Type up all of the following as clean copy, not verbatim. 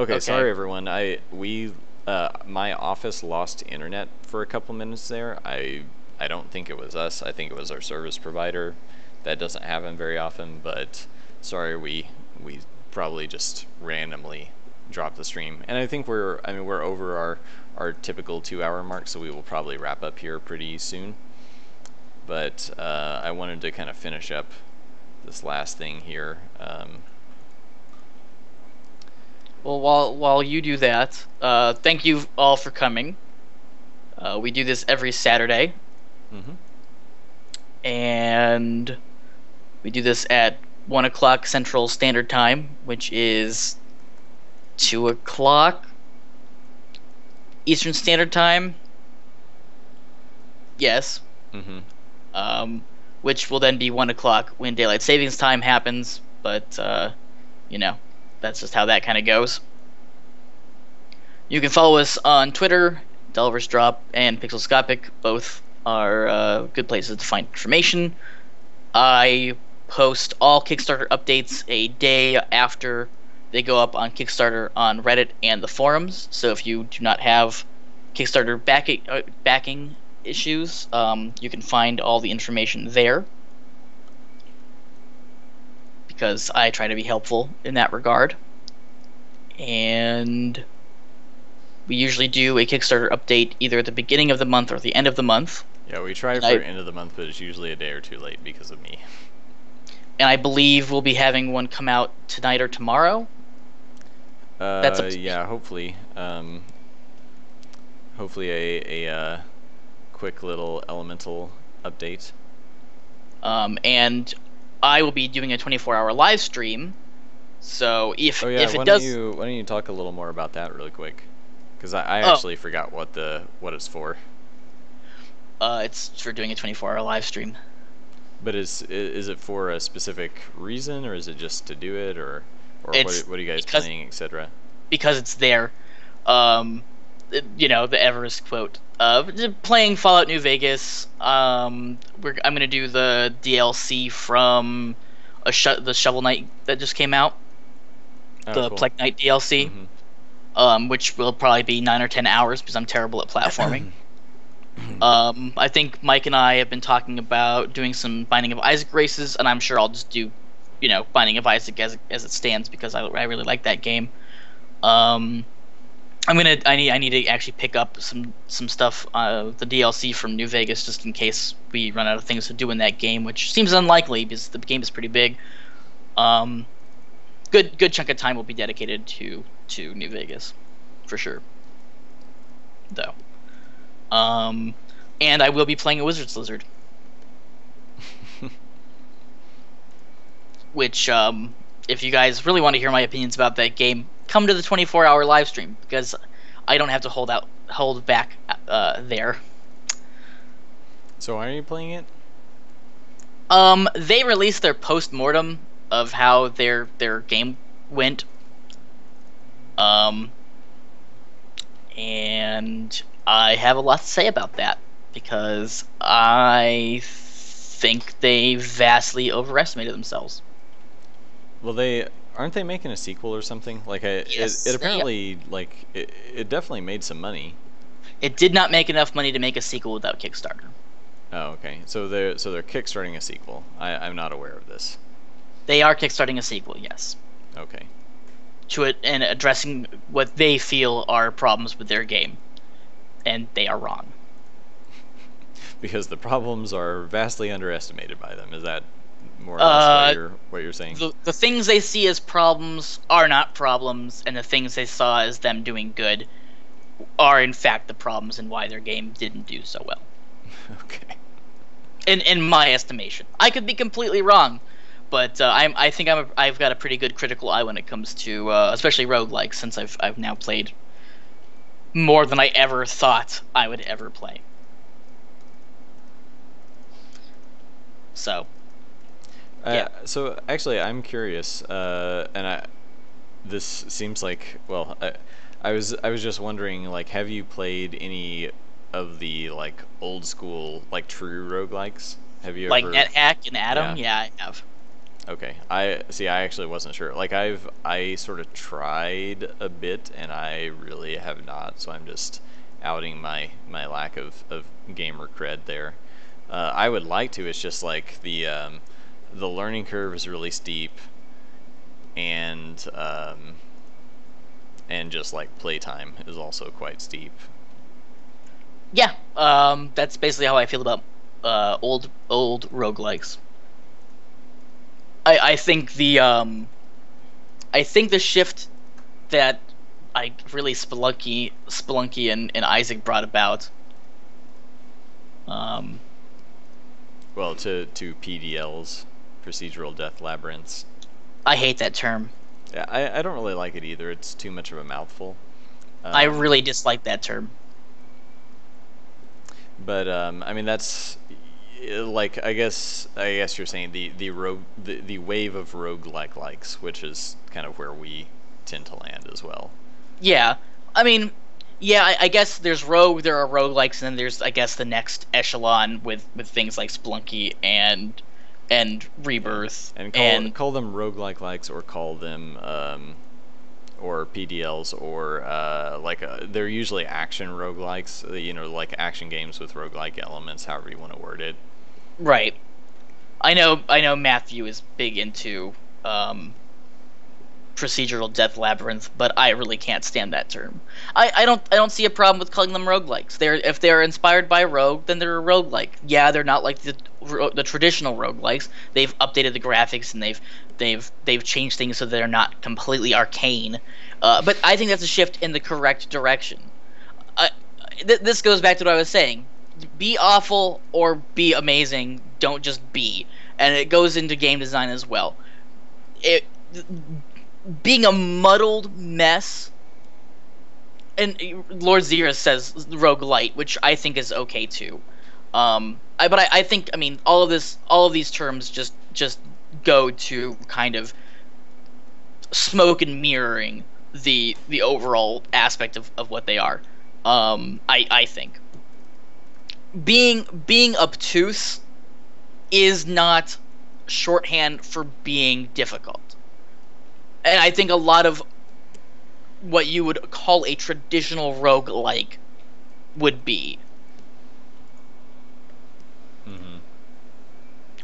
Okay, Okay. sorry everyone. My office lost internet for a couple minutes there. I don't think it was us. I think it was our service provider. That doesn't happen very often, but sorry, we probably just randomly dropped the stream. And I mean we're over our typical 2 hour mark, so we will probably wrap up here pretty soon. But I wanted to kind of finish up this last thing here. Well, while you do that, thank you all for coming. We do this every Saturday, Mhm. and we do this at 1 o'clock Central Standard Time, which is 2 o'clock Eastern Standard Time. Yes. Mhm. Um, which will then be 1 o'clock when daylight savings time happens. But you know, that's just how that kind of goes. You can follow us on Twitter, Delvers Drop and Pixelscopic. Both are good places to find information. I post all Kickstarter updates a day after they go up on Kickstarter on Reddit and the forums. So if you do not have Kickstarter backing issues, you can find all the information there because I try to be helpful in that regard. And we usually do a Kickstarter update either at the beginning of the month or the end of the month. Yeah, we try And for I end of the month, but it's usually a day or two late because of me. and I believe we'll be having one come out tonight or tomorrow. That's up to me. Yeah, hopefully. Hopefully a quick little elemental update. And I will be doing a 24-hour live stream. So if Oh yeah, if it does, why don't you talk a little more about that really quick? Because I oh, actually forgot what it's for. it's for doing a 24-hour live stream. But is it for a specific reason, or is it just to do it, or It's what are you guys because playing, etc.? because it's there. Um, the Everest quote. Playing Fallout New Vegas. I'm gonna do the DLC from the Shovel Knight that just came out, Oh, the cool. Plague Knight DLC. Mhm. Which will probably be 9 or 10 hours because I'm terrible at platforming. I think Mike and I have been talking about doing some Binding of Isaac races, and I'm sure I'll just do, Binding of Isaac as it stands because I really like that game. Um, I need to actually pick up some stuff, the DLC from New Vegas, just in case we run out of things to do in that game, which seems unlikely because the game is pretty big. Um, good chunk of time will be dedicated to New Vegas, for sure, though. Um, and I will be playing a Wizard's Lizard, which, if you guys really want to hear my opinions about that game, come to the 24-hour live stream because I don't have to hold back there. So why are you playing it? They released their post mortem of how their game went. Um, and I have a lot to say about that because I think they vastly overestimated themselves. Well, they aren't they making a sequel or something? Like it Yes, apparently it definitely made some money. it did not make enough money to make a sequel without Kickstarter. Oh, okay. So they're kickstarting a sequel. I'm not aware of this. They are kickstarting a sequel, yes, Okay. to it and addressing what they feel are problems with their game, and they are wrong. Because the problems are vastly underestimated by them. Is that more or less Uh, what you're saying? the things they see as problems are not problems, and the things they saw as them doing good are in fact the problems and why their game didn't do so well. Okay. In my estimation, I could be completely wrong, but I think I've got a pretty good critical eye when it comes to especially roguelikes since I've now played more than I ever thought I would ever play. So yeah. So actually, I'm curious, and this seems like I was just wondering, like, have you played any of the like old school like true roguelikes? Have you Like ever? NetHack and Atom, Yeah. yeah, I have. Okay. I see. I actually wasn't sure. Like I sort of tried a bit, and I really have not. So I'm just outing my lack of gamer cred there. I would like to. It's just like the learning curve is really steep, and just like playtime is also quite steep. Yeah, that's basically how I feel about old roguelikes. I think the shift that I really Spelunky and Isaac brought about. Um, Well, to PDLs, procedural death labyrinths. I hate that term. Yeah, I don't really like it either. It's too much of a mouthful. I Um, really dislike that term. but I mean that's like I guess you're saying the wave of roguelike likes, which is kind of where we tend to land as well. Yeah, I mean, yeah, I guess there are roguelikes, and then there's, I guess, the next echelon with things like Splunky and Yeah, Rebirth and and call them roguelike likes, or call them or PDLs, or they're usually action roguelikes, like action games with roguelike elements, however you want to word it. right. I know Matthew is big into um, procedural death labyrinth, but I really can't stand that term. I don't see a problem with calling them roguelikes. If they're inspired by Rogue, then they're a roguelike. Yeah, they're not like the traditional roguelikes. They've updated the graphics, and they've changed things so they're not completely arcane. But I think that's a shift in the correct direction. Uh, this goes back to what I was saying. Be awful or be amazing. Don't just be. And it goes into game design as well. It Being a muddled mess, and Lord Zira says roguelite, which I think is okay too. I think, I mean, all of these terms just go to kind of smoke and mirroring the overall aspect of what they are. I think being obtuse is not shorthand for being difficult. And I think a lot of what you would call a traditional roguelike would be. Hmm.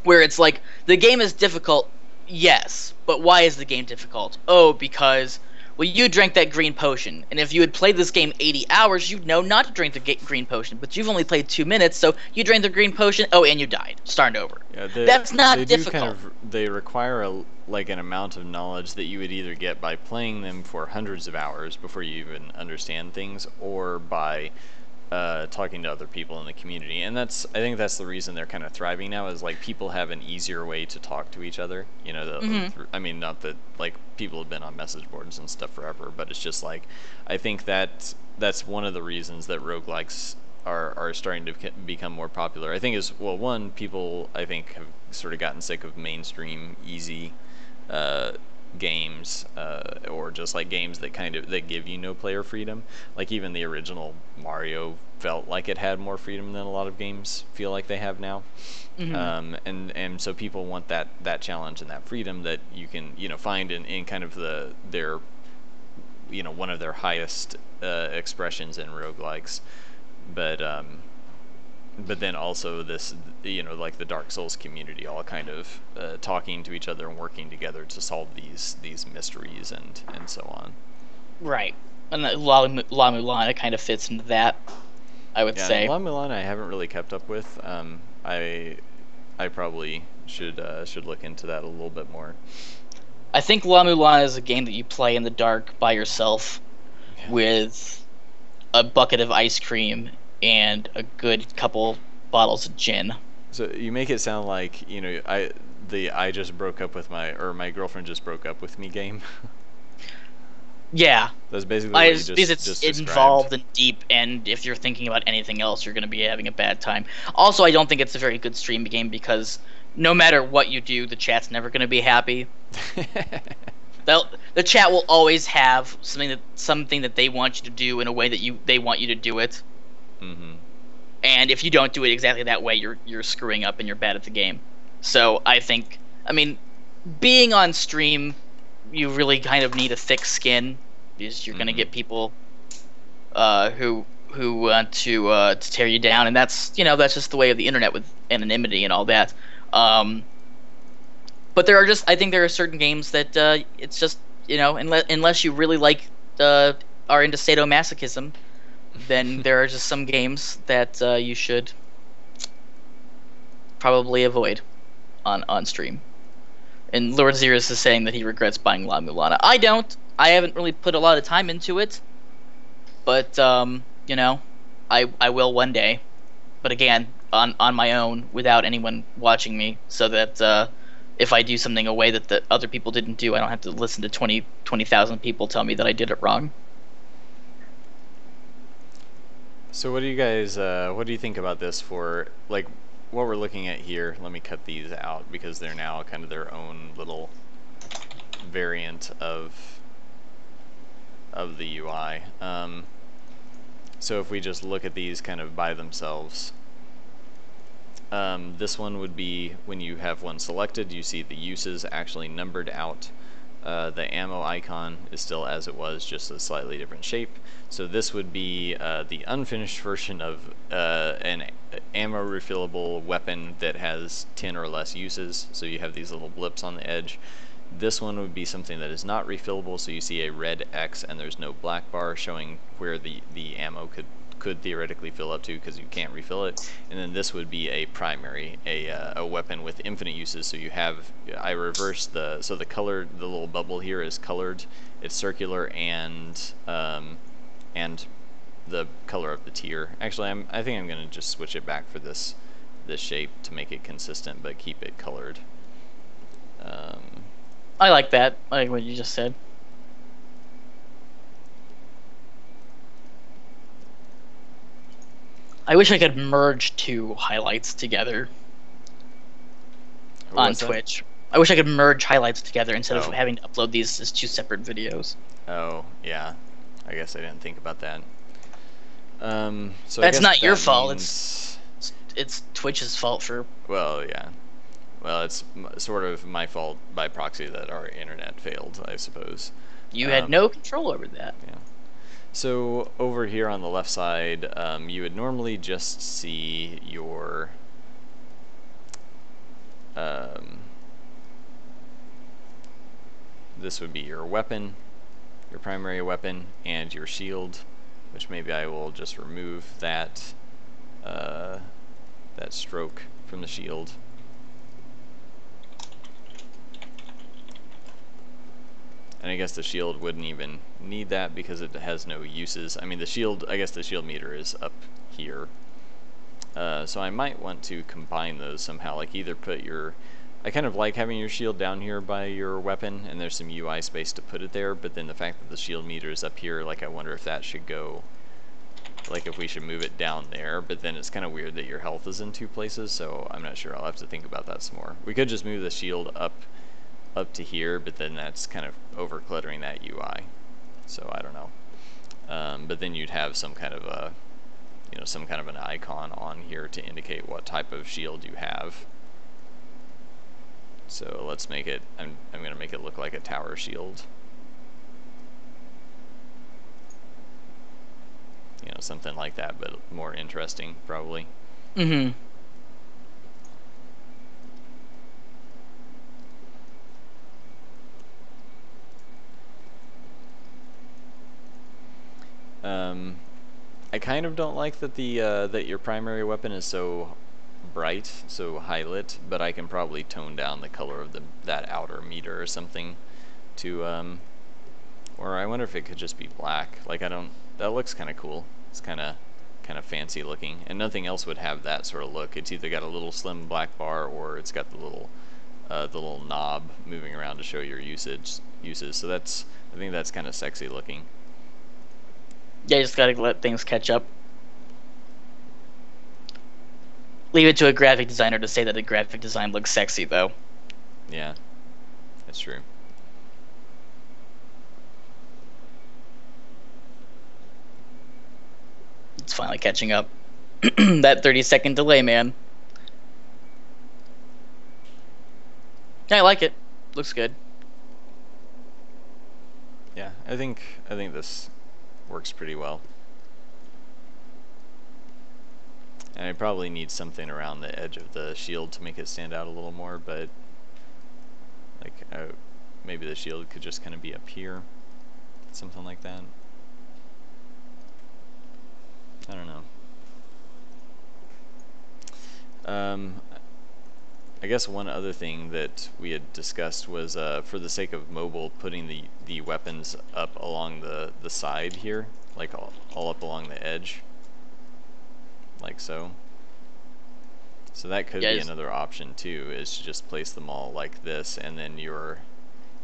Where it's like, the game is difficult, yes, but why is the game difficult? Oh, because, well, you drank that green potion, and if you had played this game 80 hours, you'd know not to drink the green potion, but you've only played 2 minutes, so you drank the green potion, oh, and you died. Starting over. Yeah, That's they not do kind difficult. of they require like an amount of knowledge that you would either get by playing them for hundreds of hours before you even understand things, or by talking to other people in the community. And I think that's the reason they're kind of thriving now, is like people have an easier way to talk to each other. Hmm. I mean, not that like people have been on message boards and stuff forever, but it's just like I think that's one of the reasons that roguelikes are starting to become more popular. I think is, well, one, people I think have sort of gotten sick of mainstream easy uh, games, or just like games that give you no player freedom. Like even the original Mario felt like it had more freedom than a lot of games feel like they have now. Hmm. And so people want that challenge and that freedom that you can find in kind of their one of their highest expressions in roguelikes. But um, but then also this, like the Dark Souls community, all kind of talking to each other and working together to solve these mysteries and so on. Right. And La Mulana kind of fits into that, I would Yeah, say. La Milana I haven't really kept up with. I probably should look into that a little bit more. I think La Mulana is a game that you play in the dark by yourself Yeah. with a bucket of ice cream and a good couple bottles of gin. So you make it sound like I just broke up with my girlfriend just broke up with me game. Yeah, That's basically what you because just it's described. involved and deep, and if you're thinking about anything else, you're going to be having a bad time. Also, I don't think it's a very good stream game because no matter what you do, the chat's never going to be happy. They'll, the chat will always have something that they want you to do in a way that they want you to do it. Hmm. And if you don't do it exactly that way, you're screwing up and you're bad at the game. So I think, I mean, being on stream, you really kind of need a thick skin because you're gonna Mhm. get people who want to tear you down, and that's just the way of the internet with anonymity and all that. Um, but I think there are certain games that it's just unless you really like are into sadomasochism, then there are just some games that you should probably avoid on stream. And Lord Xeris is saying that he regrets buying La Mulana. I don't. I haven't really put a lot of time into it, but I will one day. But again, on my own without anyone watching me, so that if I do something away that the other people didn't do, I don't have to listen to 20,000 people tell me that I did it wrong. So what do you guys, what do you think about this for, like, what we're looking at here? Let me cut these out because they're now kind of their own little variant of the UI. So if we just look at these kind of by themselves, this one would be when you have one selected, you see the uses actually numbered out. The ammo icon is still as it was, just a slightly different shape. So this would be the unfinished version of an ammo refillable weapon that has 10 or less uses. So you have these little blips on the edge. This one would be something that is not refillable, so you see a red X and there's no black bar showing where the ammo could theoretically fill up to, because you can't refill it. And then this would be a primary, a weapon with infinite uses. So you have, I reverse the color, the little bubble here is colored, it's circular, and the color of the tier. Actually, I think I'm gonna just switch it back for this shape to make it consistent, but keep it colored. I like that. I like what you just said. I wish I could merge two highlights together on Twitch. I wish I could merge highlights together instead of having to upload these as two separate videos. Oh, yeah. I guess I didn't think about that. So that's not your fault. It's Twitch's fault for. Well, yeah. Well, it's sort of my fault by proxy that our internet failed, I suppose. You had no control over that. Yeah. So over here on the left side, you would normally just see your this would be your weapon, your primary weapon, and your shield, which maybe I will just remove that that stroke from the shield. And I guess the shield wouldn't even need that because it has no uses. I mean, the shield, I guess the shield meter is up here. So I might want to combine those somehow, like either put your, I kind of like having your shield down here by your weapon, and there's some UI space to put it there, but then the fact that the shield meter is up here, like I wonder if that should go, like if we should move it down there, but then it's kind of weird that your health is in two places, so I'm not sure. I'll have to think about that some more. We could just move the shield up to here, but then that's kind of over cluttering that UI, so I don't know. But then you'd have some kind of a, some kind of an icon on here to indicate what type of shield you have. So let's make it, I'm going to make it look like a tower shield. Something like that, but more interesting, probably. Mm-hmm. I kind of don't like that that your primary weapon is so bright, so high lit, but I can probably tone down the color of that outer meter or something to or I wonder if it could just be black. Like that looks kind of cool. It's kind of fancy looking, and nothing else would have that sort of look. It's either got a little slim black bar or it's got the little knob moving around to show your uses. So I think that's kind of sexy looking. Yeah, you just gotta let things catch up. Leave it to a graphic designer to say that the graphic design looks sexy, though. Yeah, that's true. It's finally catching up. That 30-second delay, man. Yeah, I like it. looks good. Yeah, I think this works pretty well. And I probably need something around the edge of the shield to make it stand out a little more, but like maybe the shield could just kind of be up here, something like that. I don't know. I guess one other thing that we had discussed was, for the sake of mobile, putting the weapons up along the side here, like all up along the edge, like so. So that could be another option too, is to just place them all like this, and then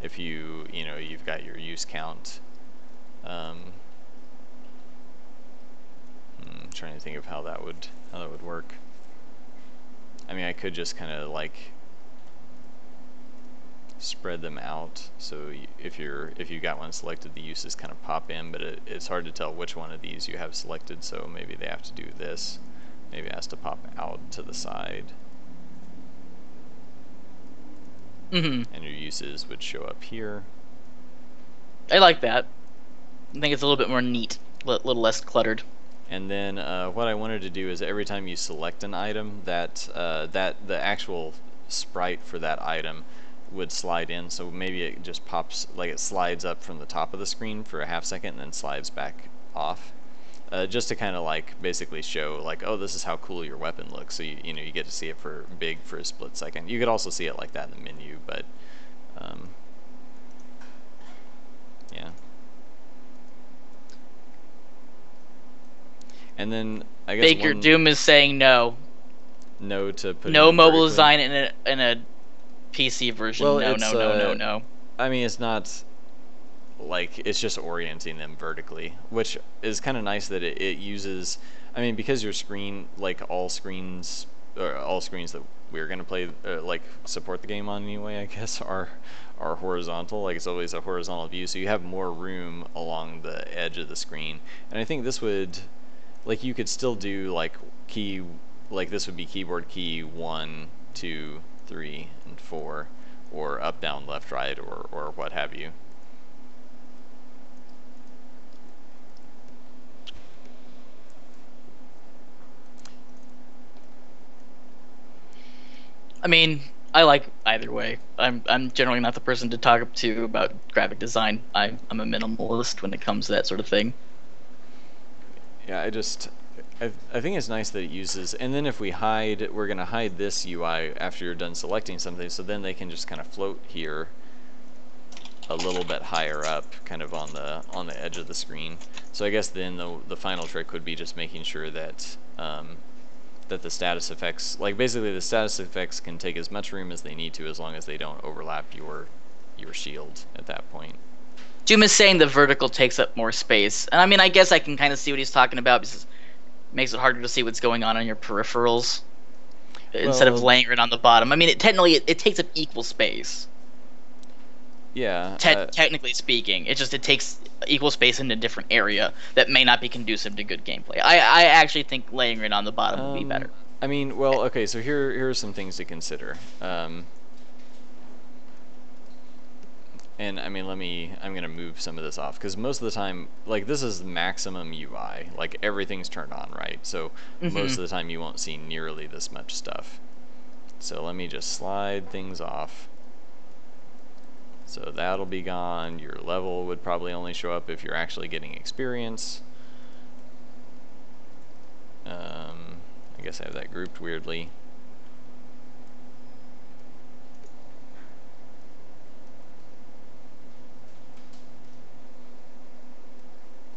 if you've got your use count. I'm trying to think of how that would work. I mean, I could just kind of like spread them out, so if you got one selected, the uses kind of pop in, but it's hard to tell which one of these you have selected, so maybe they have to do this. Maybe it has to pop out to the side. And your uses would show up here. I like that. I think it's a little bit more neat, a little less cluttered. And then what I wanted to do is every time you select an item, that the actual sprite for that item would slide in. So maybe it just pops, like it slides up from the top of the screen for a half second and then slides back off. Just to kind of like basically show like, oh, this is how cool your weapon looks. So you get to see it for big for a split second. You could also see it like that in the menu, but yeah. And then I guess Baker Doom is saying no. No to put no mobile design in a PC version. Well, no. I mean, it's not like, it's just orienting them vertically, which is kind of nice that it uses. I mean, because your screen, like all screens that we're gonna play, like support the game on anyway, I guess, are horizontal. Like it's always a horizontal view, so you have more room along the edge of the screen. And I think this would, like, you could still do like this would be keyboard key 1, 2, 3, and 4, or up, down, left, right, or what have you. I mean, I like either way. I'm generally not the person to talk to about graphic design. I'm a minimalist when it comes to that sort of thing. Yeah, I think it's nice that it uses, and then if we're going to hide this UI after you're done selecting something, so then they can just kind of float here a little bit higher up, kind of on the edge of the screen. So I guess then the final trick would be just making sure that that the status effects, like basically the status effects can take as much room as they need to, as long as they don't overlap your shield at that point. Doom is saying the vertical takes up more space, and I mean, I guess I can kind of see what he's talking about, because it makes it harder to see what's going on your peripherals instead of laying it on the bottom. I mean, it takes up equal space. Yeah. Technically speaking, it takes equal space in a different area that may not be conducive to good gameplay. I actually think laying it on the bottom would be better. I mean, well, okay, so here are some things to consider. And I mean, I'm gonna move some of this off, because most of the time, like, this is maximum UI, like everything's turned on, right? So most of the time you won't see nearly this much stuff. So let me just slide things off. So that'll be gone. Your level would probably only show up if you're actually getting experience. I guess I have that grouped weirdly.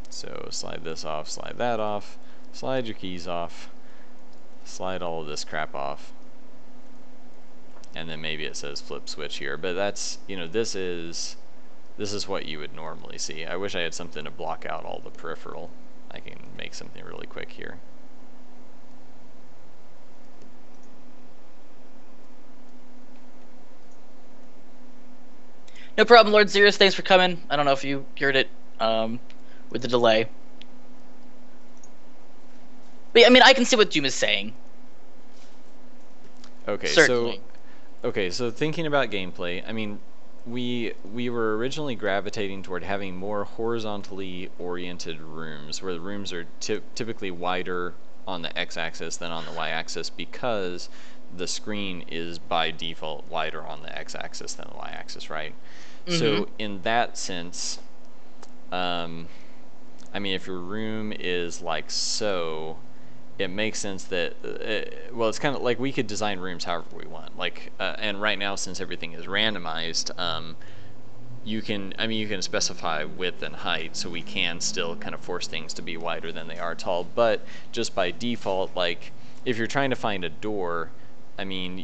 So slide this off, slide that off, slide your keys off, slide all of this crap off. And then maybe it says flip switch here, but that's, this is what you would normally see. I wish I had something to block out all the peripheral. I can make something really quick here. No problem, Lord Xerus. Thanks for coming. I don't know if you heard it with the delay. But I mean, I can see what Doom is saying. Okay, Certainly. so thinking about gameplay, I mean, we were originally gravitating toward having more horizontally oriented rooms, where the rooms are typically wider on the x-axis than on the y-axis, because the screen is by default wider on the x-axis than the y-axis, right? So in that sense, I mean, if your room is like so, it makes sense that well, it's kind of like we could design rooms however we want. Like, and right now, since everything is randomized, you can, I mean, you can specify width and height, so we can still kind of force things to be wider than they are tall. But just by default, like if you're trying to find a door, I mean,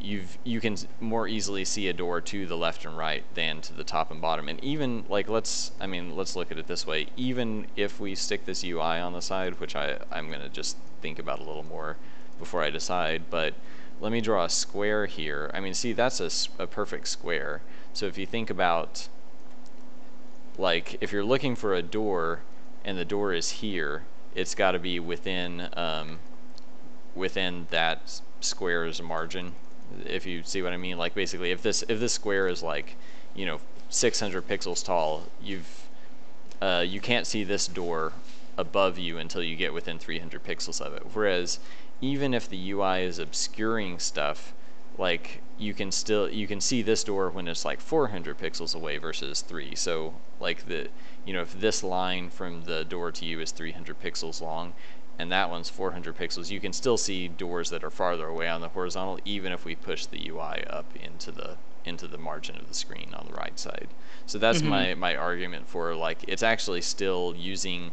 you can more easily see a door to the left and right than to the top and bottom. And even like let's look at it this way. Even if we stick this UI on the side, which I'm gonna just think about a little more before I decide, but let me draw a square here. I mean, see, that's a perfect square. So if you think about, like, if you're looking for a door and the door is here, it's got to be within within that square's margin, if you see what I mean. Like, basically, if this square is like, you know, 600 pixels tall, you can't see this door above you until you get within 300 pixels of it. Whereas even if the UI is obscuring stuff, like you can see this door when it's like 400 pixels away versus 3. So like if this line from the door to you is 300 pixels long and that one's 400 pixels, you can still see doors that are farther away on the horizontal, even if we push the UI up into the margin of the screen on the right side. So that's my argument for, like, it's actually still using,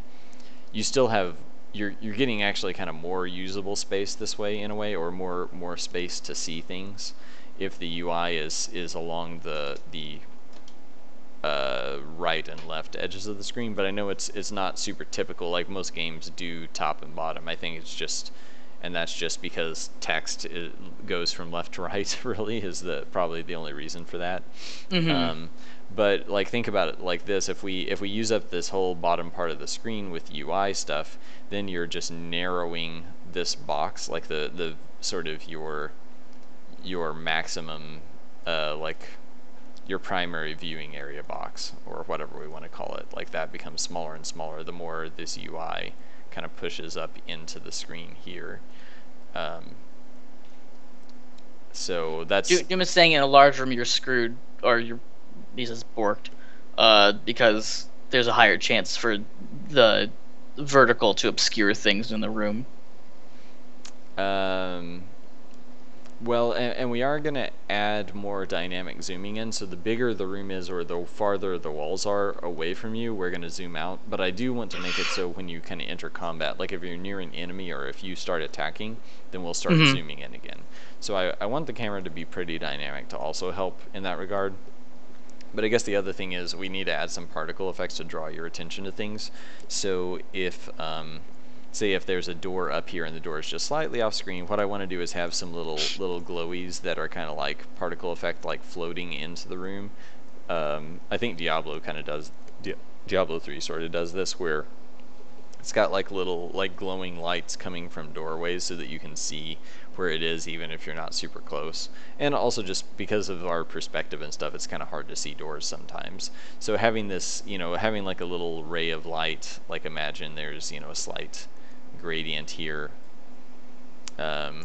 you still have, you're getting actually kind of more usable space this way, in a way, or more space to see things if the UI is along the right and left edges of the screen. But I know it's not super typical, like most games do top and bottom. I think it's just, and that's just because text goes from left to right really is probably the only reason for that. But like, think about it like this: if we use up this whole bottom part of the screen with UI stuff, then you're just narrowing this box, like the sort of your maximum, like your primary viewing area box, or whatever we want to call it. Like, that becomes smaller and smaller the more this UI kind of pushes up into the screen here. So that's, Doom is saying in a large room you're screwed, or your piece is borked, because there's a higher chance for the vertical to obscure things in the room. Well, and we are going to add more dynamic zooming in, so the bigger the room is, or the farther the walls are away from you, we're going to zoom out. But I do want to make it so when you kind of enter combat, like if you're near an enemy or if you start attacking, then we'll start zooming in again. So I want the camera to be pretty dynamic to also help in that regard. But I guess the other thing is we need to add some particle effects to draw your attention to things. So if say if there's a door up here and the door is just slightly off screen, what I want to do is have some little glowies that are kind of like particle effect, like floating into the room. I think Diablo kind of does, Diablo 3 sort of does this, where it's got like little like glowing lights coming from doorways so that you can see where it is even if you're not super close. And also, just because of our perspective and stuff, it's kind of hard to see doors sometimes. So having this, having like a little ray of light, like imagine there's, a slight gradient here. Doom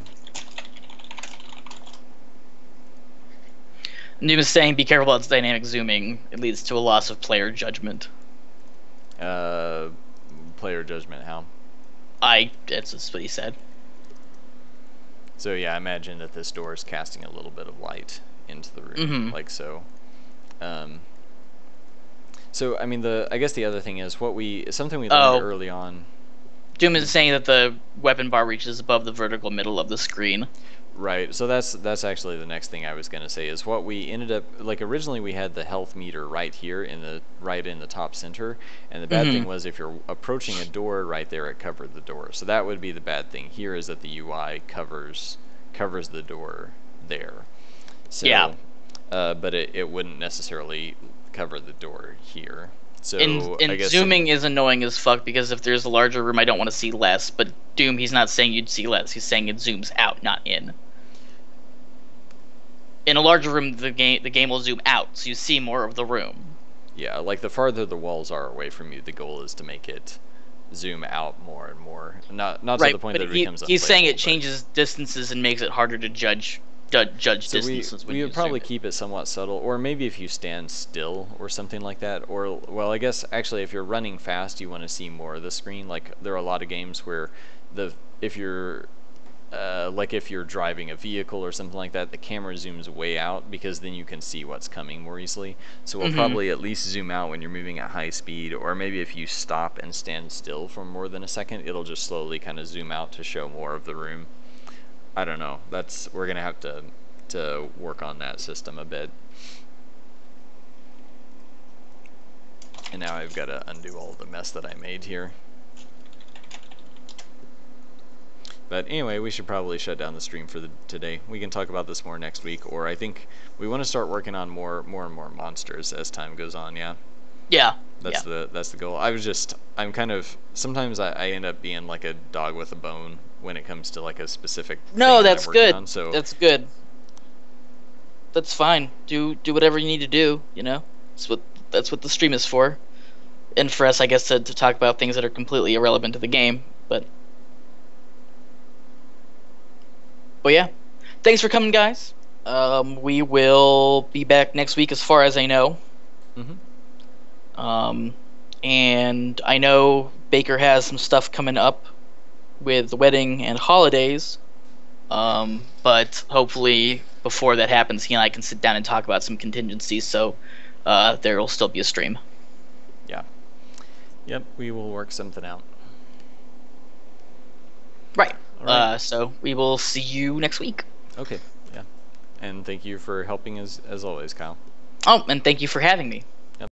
is saying be careful about its dynamic zooming. It leads to a loss of player judgment. Player judgment, how? That's what he said. So yeah, imagine that this door is casting a little bit of light into the room, like so. So I mean, I guess the other thing is something we learned early on. Doom is saying that the weapon bar reaches above the vertical middle of the screen. Right, so that's actually the next thing I was going to say, is what we ended up, like, originally we had the health meter right here in the top center, and the bad thing was if you're approaching a door right there, it covered the door. So that would be the bad thing here, is that the UI covers the door there. So, yeah. But it wouldn't necessarily cover the door here. So and I guess zooming is annoying as fuck, because if there's a larger room, I don't want to see less. But Doom, he's not saying you'd see less. He's saying it zooms out, not in. In a larger room, the game will zoom out, so you see more of the room. Yeah, like the farther the walls are away from you, the goal is to make it zoom out more and more. Not to Right, the point but that it becomes he's saying unplayable. it changes distances and makes it harder to judge So we distances when we you would zoom probably it. keep it somewhat subtle, or maybe if you stand still or something like that, or well, I guess actually if you're running fast, you want to see more of the screen. Like there are a lot of games where the if you're like if you're driving a vehicle or something like that, the camera zooms way out because then you can see what's coming more easily. So we'll Hmm. probably at least zoom out when you're moving at high speed, or maybe if you stop and stand still for more than a second, it'll just slowly kind of zoom out to show more of the room. I don't know. We're gonna have to work on that system a bit. And now I've got to undo all the mess that I made here. But anyway, we should probably shut down the stream for today. We can talk about this more next week, or I think we want to start working on more and more monsters as time goes on. Yeah, Yeah, that's yeah. the goal. I'm kind of sometimes I end up being like a dog with a bone when it comes to like a specific No, thing that I'm that's working good. on. So That's good. That's fine. Do whatever you need to do. That's what the stream is for. And for us, I guess, to talk about things that are completely irrelevant to the game. But yeah, thanks for coming, guys. We will be back next week, as far as I know. mhm. Um, and I know Baker has some stuff coming up with the wedding and holidays. But hopefully before that happens, he and I can sit down and talk about some contingencies. So there will still be a stream. Yeah, yep, we will work something out. Right. All right. So we will see you next week. Okay. Yeah. And thank you for helping as always, Kyle. Oh, and thank you for having me.